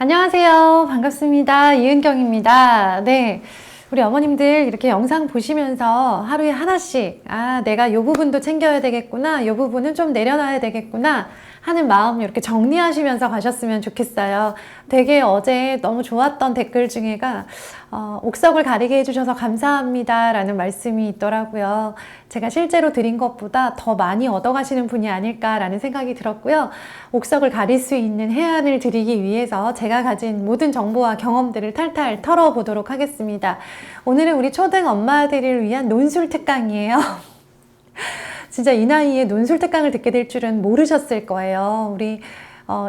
안녕하세요. 반갑습니다. 이은경입니다. 네. 우리 어머님들 이렇게 영상 보시면서 하루에 하나씩, 내가 요 부분도 챙겨야 되겠구나. 요 부분은 좀 내려놔야 되겠구나. 하는 마음 이렇게 정리하시면서 가셨으면 좋겠어요. 되게 어제 너무 좋았던 댓글 중에가 옥석을 가리게 해주셔서 감사합니다 라는 말씀이 있더라고요. 제가 실제로 드린 것보다 더 많이 얻어가시는 분이 아닐까라는 생각이 들었고요. 옥석을 가릴 수 있는 해안을 드리기 위해서 제가 가진 모든 정보와 경험들을 탈탈 털어보도록 하겠습니다. 오늘은 우리 초등 엄마들을 위한 논술 특강이에요. 진짜 이 나이에 논술 특강을 듣게 될 줄은 모르셨을 거예요. 우리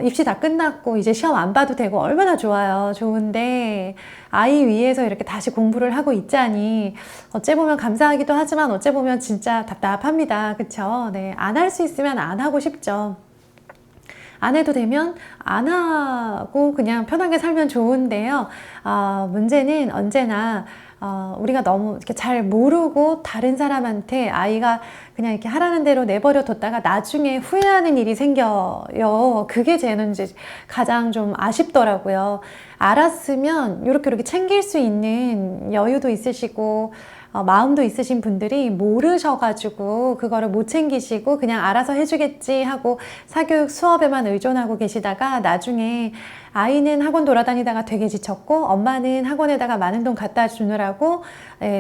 입시 다 끝났고 이제 시험 안 봐도 되고 얼마나 좋아요. 좋은데 아이 위해서 이렇게 다시 공부를 하고 있자니 어째 보면 감사하기도 하지만 어째 보면 진짜 답답합니다. 그쵸? 네, 안 할 수 있으면 안 하고 싶죠. 안 해도 되면 안 하고 그냥 편하게 살면 좋은데요. 문제는 언제나 우리가 너무 이렇게 잘 모르고 다른 사람한테 아이가 그냥 이렇게 하라는 대로 내버려 뒀다가 나중에 후회하는 일이 생겨요. 그게 저는 이제 가장 좀 아쉽더라고요. 알았으면 이렇게 챙길 수 있는 여유도 있으시고 마음도 있으신 분들이 모르셔가지고 그거를 못 챙기시고 그냥 알아서 해주겠지 하고 사교육 수업에만 의존하고 계시다가 나중에 아이는 학원 돌아다니다가 되게 지쳤고 엄마는 학원에다가 많은 돈 갖다 주느라고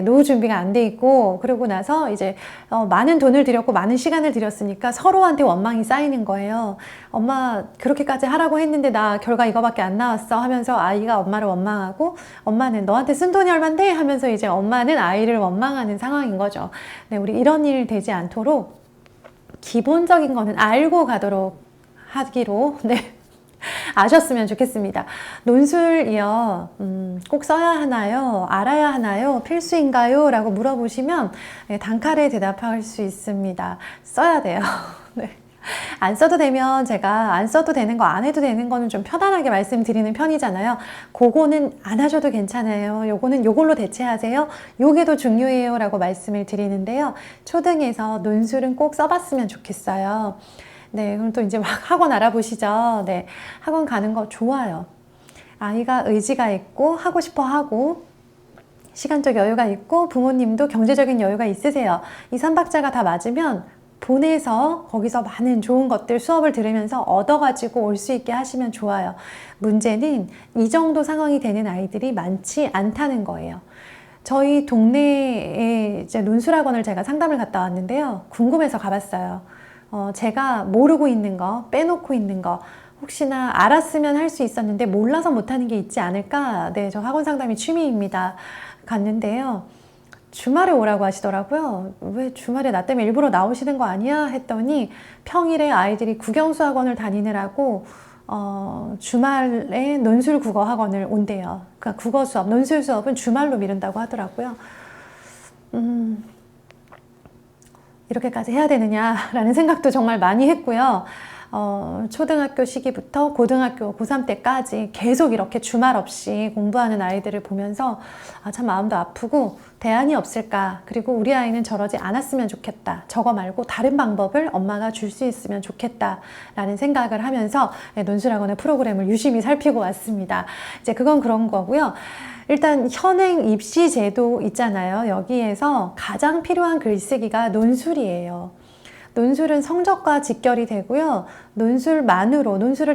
노후 준비가 안 돼 있고 그러고 나서 이제 많은 돈을 들였고 많은 시간을 들였으니까 서로한테 원망이 쌓이는 거예요. 엄마 그렇게까지 하라고 했는데 나 결과 이거밖에 안 나왔어 하면서 아이가 엄마를 원망하고 엄마는 너한테 쓴 돈이 얼만데 하면서 이제 엄마는 아이를 원망하는 상황인 거죠. 네, 우리 이런 일 되지 않도록 기본적인 거는 알고 가도록 하기로 아셨으면 좋겠습니다. 논술이요, 꼭 써야 하나요? 알아야 하나요? 필수인가요? 라고 물어보시면 단칼에 대답할 수 있습니다. 써야 돼요. 네. 안 써도 되면 제가 안 써도 되는 거, 안 해도 되는 거는 좀 편안하게 말씀드리는 편이잖아요. 그거는 안 하셔도 괜찮아요. 요거는 요걸로 대체하세요. 요게 더 중요해요. 라고 말씀을 드리는데요. 초등에서 논술은 꼭 써봤으면 좋겠어요. 네, 그럼 또 이제 막 학원 알아보시죠. 네, 학원 가는 거 좋아요. 아이가 의지가 있고 하고 싶어 하고 시간적 여유가 있고 부모님도 경제적인 여유가 있으세요. 이 삼박자가 다 맞으면 보내서 거기서 많은 좋은 것들 수업을 들으면서 얻어가지고 올 수 있게 하시면 좋아요. 문제는 이 정도 상황이 되는 아이들이 많지 않다는 거예요. 저희 동네에 이제 논술학원을 제가 상담을 갔다 왔는데요. 궁금해서 가봤어요. 제가 모르고 있는 거, 빼놓고 있는 거, 혹시나 알았으면 할 수 있었는데 몰라서 못하는 게 있지 않을까? 네, 저 학원 상담이 취미입니다. 갔는데요. 주말에 오라고 하시더라고요. 왜 주말에 나 때문에 일부러 나오시는 거 아니야? 했더니 평일에 아이들이 국영수 학원을 다니느라고 주말에 논술 국어 학원을 온대요. 그러니까 국어 수업, 논술 수업은 주말로 미룬다고 하더라고요. 이렇게까지 해야 되느냐라는 생각도 정말 많이 했고요. 초등학교 시기부터 고등학교 고3 때까지 계속 이렇게 주말 없이 공부하는 아이들을 보면서 참 마음도 아프고 대안이 없을까, 그리고 우리 아이는 저러지 않았으면 좋겠다, 저거 말고 다른 방법을 엄마가 줄 수 있으면 좋겠다 라는 생각을 하면서 논술학원의 프로그램을 유심히 살피고 왔습니다. 이제 그건 그런 거고요. 일단 현행 입시 제도 있잖아요. 여기에서 가장 필요한 글쓰기가 논술이에요. 논술은 성적과 직결이 되고요. 논술을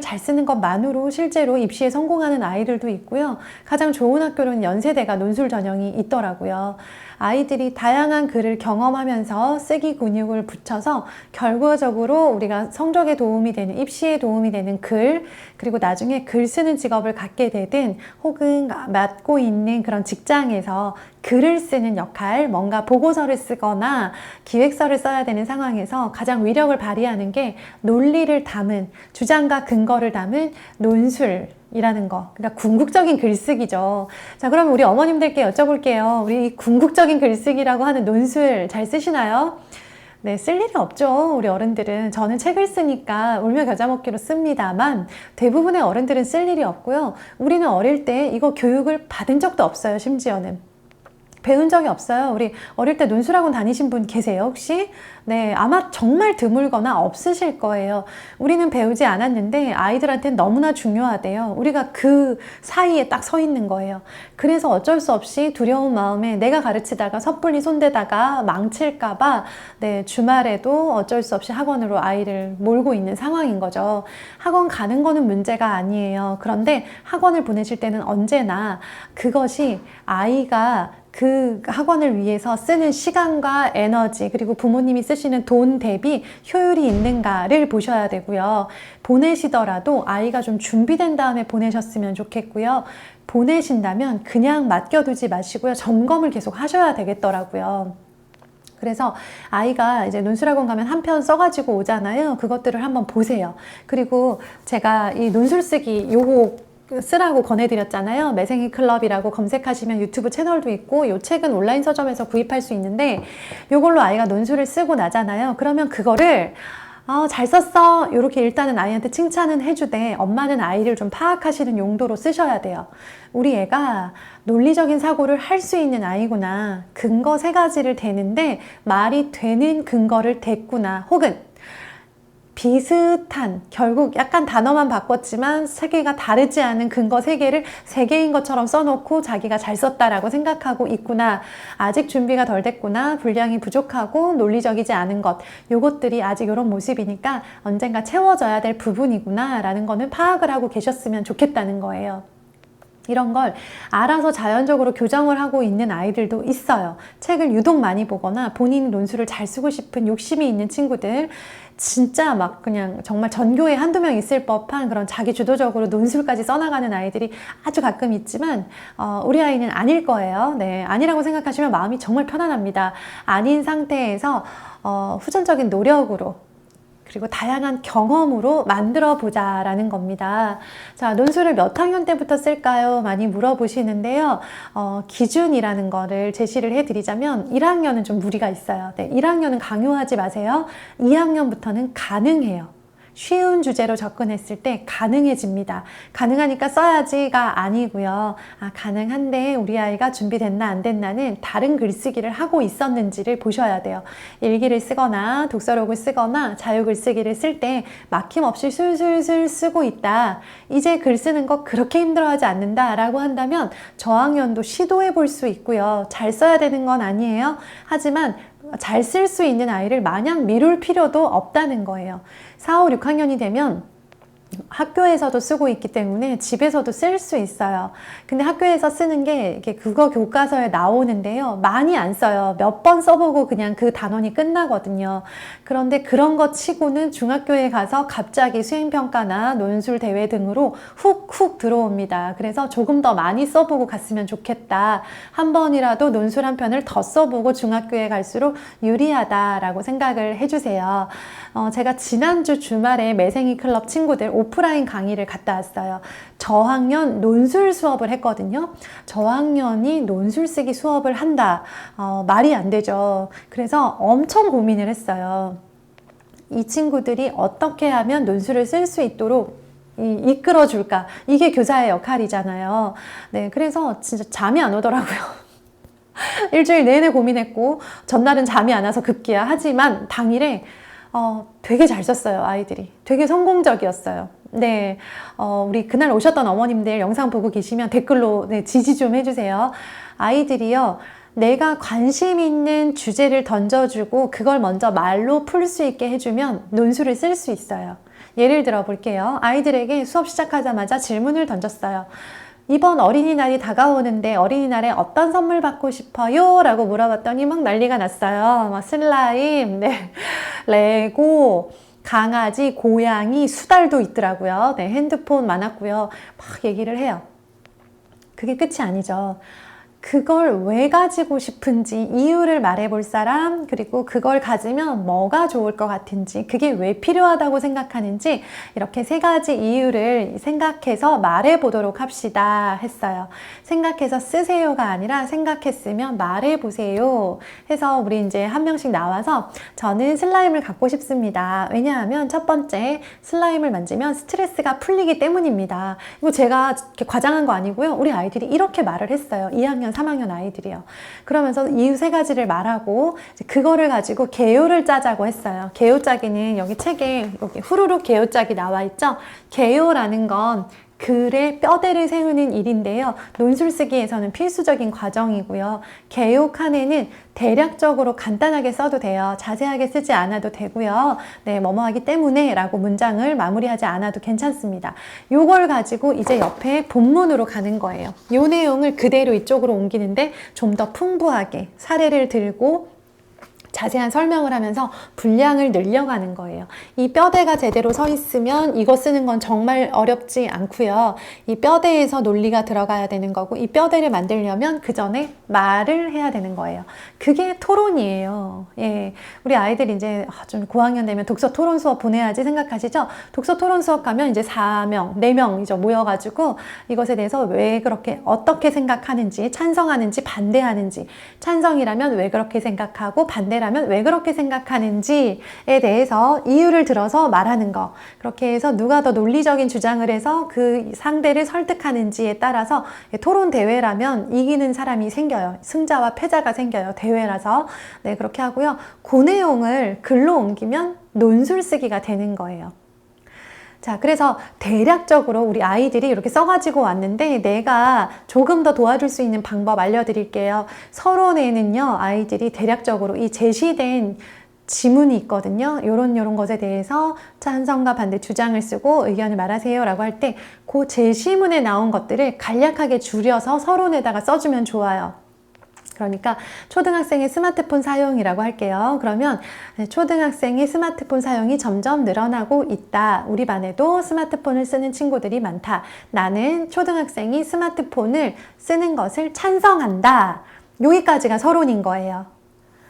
잘 쓰는 것만으로 실제로 입시에 성공하는 아이들도 있고요. 가장 좋은 학교는 연세대가 논술 전형이 있더라고요. 아이들이 다양한 글을 경험하면서 쓰기 근육을 붙여서 결과적으로 우리가 성적에 도움이 되는, 입시에 도움이 되는 글, 그리고 나중에 글 쓰는 직업을 갖게 되든 혹은 맡고 있는 그런 직장에서 글을 쓰는 역할, 뭔가 보고서를 쓰거나 기획서를 써야 되는 상황에서 가장 위력을 발휘하는 게 논리를 담은, 주장과 근거를 담은 논술이라는 거. 그러니까 궁극적인 글쓰기죠. 자, 그러면 우리 어머님들께 여쭤볼게요. 우리 궁극적인 글쓰기라고 하는 논술 잘 쓰시나요? 네, 쓸 일이 없죠. 우리 어른들은. 저는 책을 쓰니까 울며 겨자 먹기로 씁니다만 대부분의 어른들은 쓸 일이 없고요. 우리는 어릴 때 이거 교육을 받은 적도 없어요, 심지어는. 배운 적이 없어요. 우리 어릴 때 논술학원 다니신 분 계세요, 혹시? 네, 아마 정말 드물거나 없으실 거예요. 우리는 배우지 않았는데 아이들한테는 너무나 중요하대요. 우리가 그 사이에 딱 서 있는 거예요. 그래서 어쩔 수 없이 두려운 마음에 내가 가르치다가 섣불리 손대다가 망칠까봐 네, 주말에도 어쩔 수 없이 학원으로 아이를 몰고 있는 상황인 거죠. 학원 가는 거는 문제가 아니에요. 그런데 학원을 보내실 때는 언제나 그것이 아이가 그 학원을 위해서 쓰는 시간과 에너지 그리고 부모님이 쓰시는 돈 대비 효율이 있는가를 보셔야 되고요. 보내시더라도 아이가 좀 준비된 다음에 보내셨으면 좋겠고요. 보내신다면 그냥 맡겨두지 마시고요. 점검을 계속 하셔야 되겠더라고요. 그래서 아이가 이제 논술학원 가면 한 편 써가지고 오잖아요. 그것들을 한번 보세요. 그리고 제가 이 논술 쓰기 요거 쓰라고 권해드렸잖아요. 매생이 클럽이라고 검색하시면 유튜브 채널도 있고 이 책은 온라인 서점에서 구입할 수 있는데 이걸로 아이가 논술을 쓰고 나잖아요. 그러면 그거를 잘 썼어 이렇게 일단은 아이한테 칭찬은 해주되 엄마는 아이를 좀 파악하시는 용도로 쓰셔야 돼요. 우리 애가 논리적인 사고를 할 수 있는 아이구나. 근거 3가지를 대는데 말이 되는 근거를 댔구나. 혹은 비슷한 결국 약간 단어만 바꿨지만 3개가 다르지 않은 근거 3개를 3개인 것처럼 써놓고 자기가 잘 썼다라고 생각하고 있구나. 아직 준비가 덜 됐구나. 분량이 부족하고 논리적이지 않은 것. 요것들이 아직 이런 모습이니까 언젠가 채워져야 될 부분이구나 라는 거는 파악을 하고 계셨으면 좋겠다는 거예요. 이런 걸 알아서 자연적으로 교정을 하고 있는 아이들도 있어요. 책을 유독 많이 보거나 본인 논술을 잘 쓰고 싶은 욕심이 있는 친구들, 진짜 막 그냥 정말 전교에 한두 명 있을 법한 그런 자기 주도적으로 논술까지 써나가는 아이들이 아주 가끔 있지만 우리 아이는 아닐 거예요. 네, 아니라고 생각하시면 마음이 정말 편안합니다. 아닌 상태에서 후천적인 노력으로 그리고 다양한 경험으로 만들어 보자라는 겁니다. 자, 논술을 몇 학년 때부터 쓸까요? 많이 물어보시는데요. 기준이라는 거를 제시를 해드리자면 1학년은 좀 무리가 있어요. 네, 1학년은 강요하지 마세요. 2학년부터는 가능해요. 쉬운 주제로 접근했을 때 가능해집니다. 가능하니까 써야지가 아니고요. 가능한데 우리 아이가 준비됐나 안 됐나는 다른 글쓰기를 하고 있었는지를 보셔야 돼요. 일기를 쓰거나 독서록을 쓰거나 자유글쓰기를 쓸 때 막힘없이 술술술 쓰고 있다. 이제 글 쓰는 거 그렇게 힘들어하지 않는다 라고 한다면 저학년도 시도해 볼 수 있고요. 잘 써야 되는 건 아니에요. 하지만 잘 쓸 수 있는 아이를 마냥 미룰 필요도 없다는 거예요. 4, 5, 6학년이 되면 학교에서도 쓰고 있기 때문에 집에서도 쓸 수 있어요. 근데 학교에서 쓰는 게 이렇게 국어 교과서에 나오는데요. 많이 안 써요. 몇 번 써보고 그냥 그 단원이 끝나거든요. 그런데 그런 것 치고는 중학교에 가서 갑자기 수행평가나 논술대회 등으로 훅훅 들어옵니다. 그래서 조금 더 많이 써보고 갔으면 좋겠다. 한 번이라도 논술 한 편을 더 써보고 중학교에 갈수록 유리하다라고 생각을 해주세요. 제가 지난주 주말에 매생이 클럽 친구들 오프라인 강의를 갔다 왔어요. 저학년 논술 수업을 했거든요. 저학년이 논술 쓰기 수업을 한다. 말이 안 되죠. 그래서 엄청 고민을 했어요. 이 친구들이 어떻게 하면 논술을 쓸 수 있도록 이끌어 줄까? 이게 교사의 역할이잖아요. 네, 그래서 진짜 잠이 안 오더라고요. 일주일 내내 고민했고 전날은 잠이 안 와서 급기야. 하지만 당일에 되게 잘 썼어요. 아이들이 되게 성공적이었어요. 네, 우리 그날 오셨던 어머님들 영상 보고 계시면 댓글로 네, 지지 좀 해주세요. 아이들이요, 내가 관심 있는 주제를 던져주고 그걸 먼저 말로 풀 수 있게 해주면 논술을 쓸 수 있어요. 예를 들어 볼게요. 아이들에게 수업 시작하자마자 질문을 던졌어요. 이번 어린이날이 다가오는데 어린이날에 어떤 선물 받고 싶어요? 라고 물어봤더니 막 난리가 났어요. 막 슬라임, 네, 레고, 강아지, 고양이, 수달도 있더라고요. 네, 핸드폰 많았고요. 막 얘기를 해요. 그게 끝이 아니죠. 그걸 왜 가지고 싶은지 이유를 말해볼 사람, 그리고 그걸 가지면 뭐가 좋을 것 같은지, 그게 왜 필요하다고 생각하는지 이렇게 3가지 이유를 생각해서 말해보도록 합시다 했어요. 생각해서 쓰세요가 아니라 생각했으면 말해보세요 해서 우리 이제 한 명씩 나와서 저는 슬라임을 갖고 싶습니다. 왜냐하면 첫 번째, 슬라임을 만지면 스트레스가 풀리기 때문입니다. 이거 제가 이렇게 과장한 거 아니고요. 우리 아이들이 이렇게 말을 했어요. 2학년 2학년, 3학년 아이들이요. 그러면서 이유 세 가지를 말하고 그거를 가지고 개요를 짜자고 했어요. 개요 짜기는 여기 책에 여기 후루룩 개요 짜기 나와 있죠. 개요라는 건 글의 뼈대를 세우는 일인데요. 논술 쓰기에서는 필수적인 과정이고요. 개요 칸에는 대략적으로 간단하게 써도 돼요. 자세하게 쓰지 않아도 되고요. 네, 뭐뭐하기 때문에 라고 문장을 마무리하지 않아도 괜찮습니다. 요걸 가지고 이제 옆에 본문으로 가는 거예요. 요 내용을 그대로 이쪽으로 옮기는데 좀 더 풍부하게 사례를 들고 자세한 설명을 하면서 분량을 늘려가는 거예요. 이 뼈대가 제대로 서 있으면 이거 쓰는 건 정말 어렵지 않고요. 이 뼈대에서 논리가 들어가야 되는 거고 이 뼈대를 만들려면 그 전에 말을 해야 되는 거예요. 그게 토론이에요. 예, 우리 아이들 이제 좀 고학년 되면 독서 토론 수업 보내야지 생각하시죠? 독서 토론 수업 가면 이제 4명, 4명 이제 모여가지고 이것에 대해서 왜 그렇게 어떻게 생각하는지, 찬성하는지, 반대하는지, 찬성이라면 왜 그렇게 생각하고 반대라면 왜 그렇게 생각하는지에 대해서 이유를 들어서 말하는 거. 그렇게 해서 누가 더 논리적인 주장을 해서 그 상대를 설득하는지에 따라서 토론 대회라면 이기는 사람이 생겨요. 승자와 패자가 생겨요. 대회라서. 네, 그렇게 하고요. 그 내용을 글로 옮기면 논술 쓰기가 되는 거예요. 자, 그래서 대략적으로 우리 아이들이 이렇게 써가지고 왔는데 내가 조금 더 도와줄 수 있는 방법 알려드릴게요. 서론에는요, 아이들이 대략적으로 이 제시된 지문이 있거든요. 요런 것에 대해서 찬성과 반대 주장을 쓰고 의견을 말하세요 라고 할 때 그 제시문에 나온 것들을 간략하게 줄여서 서론에다가 써주면 좋아요. 그러니까 초등학생의 스마트폰 사용이라고 할게요. 그러면 초등학생의 스마트폰 사용이 점점 늘어나고 있다. 우리 반에도 스마트폰을 쓰는 친구들이 많다. 나는 초등학생이 스마트폰을 쓰는 것을 찬성한다. 여기까지가 서론인 거예요.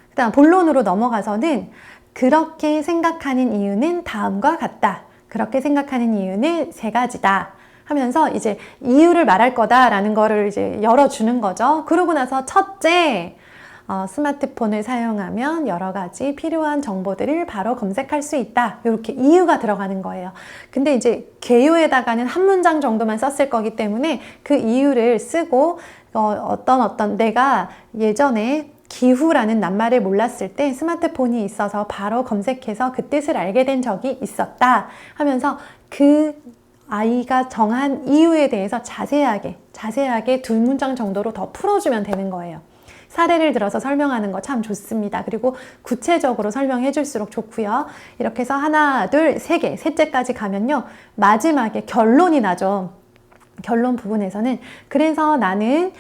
그다음 본론으로 넘어가서는 그렇게 생각하는 이유는 다음과 같다. 그렇게 생각하는 이유는 세 가지다. 하면서 이제 이유를 말할 거다라는 거를 이제 열어주는 거죠. 그러고 나서 첫째, 스마트폰을 사용하면 여러 가지 필요한 정보들을 바로 검색할 수 있다. 이렇게 이유가 들어가는 거예요. 근데 이제 개요에다가는 한 문장 정도만 썼을 거기 때문에 그 이유를 쓰고 어떤 내가 예전에 기후라는 낱말을 몰랐을 때 스마트폰이 있어서 바로 검색해서 그 뜻을 알게 된 적이 있었다 하면서 그 아이가 정한 이유에 대해서 자세하게 2문장 정도로 더 풀어주면 되는 거예요. 사례를 들어서 설명하는 거 참 좋습니다. 그리고 구체적으로 설명해 줄수록 좋고요. 이렇게 해서 하나, 둘, 세 개, 셋째까지 가면요. 마지막에 결론이 나죠. 결론 부분에서는 그래서 나는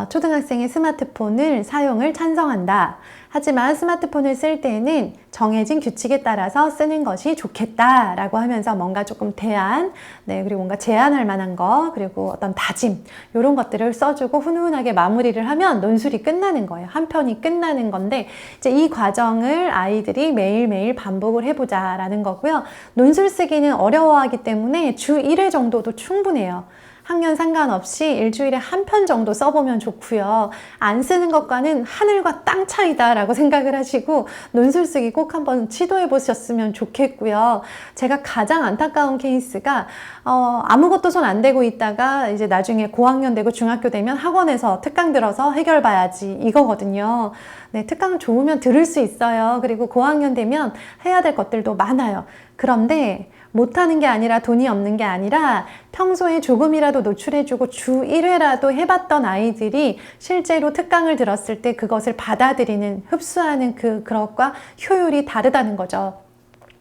초등학생의 스마트폰을 사용을 찬성한다. 하지만 스마트폰을 쓸 때는 정해진 규칙에 따라서 쓰는 것이 좋겠다라고 하면서 뭔가 조금 대안, 네, 그리고 뭔가 제안할 만한 거, 그리고 어떤 다짐 이런 것들을 써주고 훈훈하게 마무리를 하면 논술이 끝나는 거예요. 한 편이 끝나는 건데 이제 이 과정을 아이들이 매일매일 반복을 해보자라는 거고요. 논술 쓰기는 어려워하기 때문에 주 1회 정도도 충분해요. 학년 상관없이 일주일에 한 편 정도 써보면 좋고요. 안 쓰는 것과는 하늘과 땅 차이다라고 생각을 하시고 논술 쓰기 꼭 한번 시도해 보셨으면 좋겠고요. 제가 가장 안타까운 케이스가 아무것도 손 안 대고 있다가 이제 나중에 고학년 되고 중학교 되면 학원에서 특강 들어서 해결 봐야지 이거거든요. 네, 특강 좋으면 들을 수 있어요. 그리고 고학년 되면 해야 될 것들도 많아요. 그런데 못하는 게 아니라 돈이 없는 게 아니라 평소에 조금이라도 노출해주고 주 1회라도 해봤던 아이들이 실제로 특강을 들었을 때 그것을 받아들이는, 흡수하는 그것과 효율이 다르다는 거죠.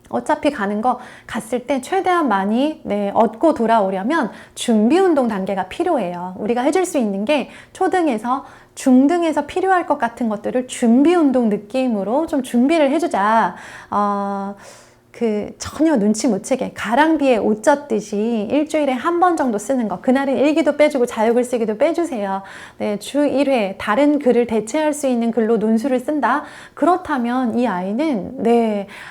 어차피 가는 거 갔을 때 최대한 많이 얻고 돌아오려면 준비운동 단계가 필요해요. 우리가 해줄 수 있는 게 초등에서 중등에서 필요할 것 같은 것들을 준비운동 느낌으로 좀 준비를 해주자. 전혀 눈치 못 채게 가랑비에 옷 젖듯이 일주일에 한 번 정도 쓰는 거, 그날은 일기도 빼주고 자유글쓰기도 빼주세요. 네, 주 1회 다른 글을 대체할 수 있는 글로 논술을 쓴다. 그렇다면 이 아이는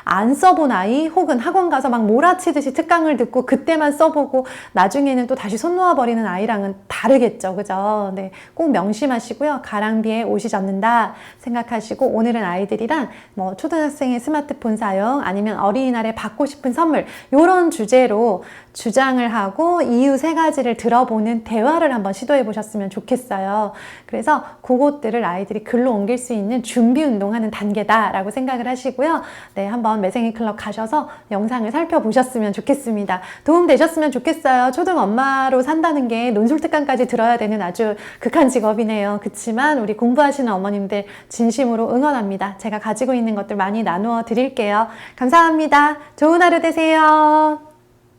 안 써본 아이 혹은 학원 가서 막 몰아치듯이 특강을 듣고 그때만 써보고 나중에는 또 다시 손 놓아버리는 아이랑은 다르겠죠. 그죠? 네, 꼭 명심하시고요. 가랑비에 옷이 젖는다 생각하시고 오늘은 아이들이랑 초등학생의 스마트폰 사용 아니면 어린이 어린이날에 받고 싶은 선물 이런 주제로 주장을 하고 이유 3가지를 들어보는 대화를 한번 시도해 보셨으면 좋겠어요. 그래서 그것들을 아이들이 글로 옮길 수 있는 준비 운동하는 단계다라고 생각을 하시고요. 네, 한번 매생이 클럽 가셔서 영상을 살펴보셨으면 좋겠습니다. 도움 되셨으면 좋겠어요. 초등 엄마로 산다는 게 논술특강까지 들어야 되는 아주 극한 직업이네요. 그치만 우리 공부하시는 어머님들 진심으로 응원합니다. 제가 가지고 있는 것들 많이 나누어 드릴게요. 감사합니다. 좋은 하루 되세요.